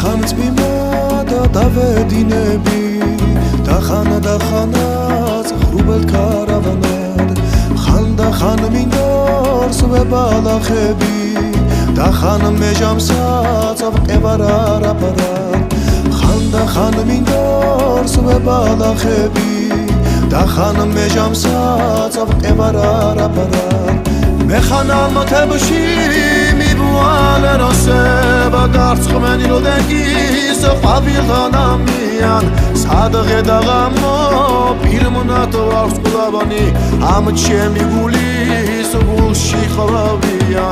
ხან წვიმა და დავედინები და ხანაც ხრუბელთ ქარავანად ხან მინდორს ვებალახები და ხან მეჟამსაც ავყევარ არაფარად ხან მინდორს ვებალახები და ხან მეჟამსაც ავყევარ არაფარად მე ხან ალმოთებში მიბუალე როსება დარცხმენილდენ ის ყვავილთანამიან სადღე და ღამო პირმუნათო აქვს ყლავანი ამ ჩემი გულის გულში ხვავია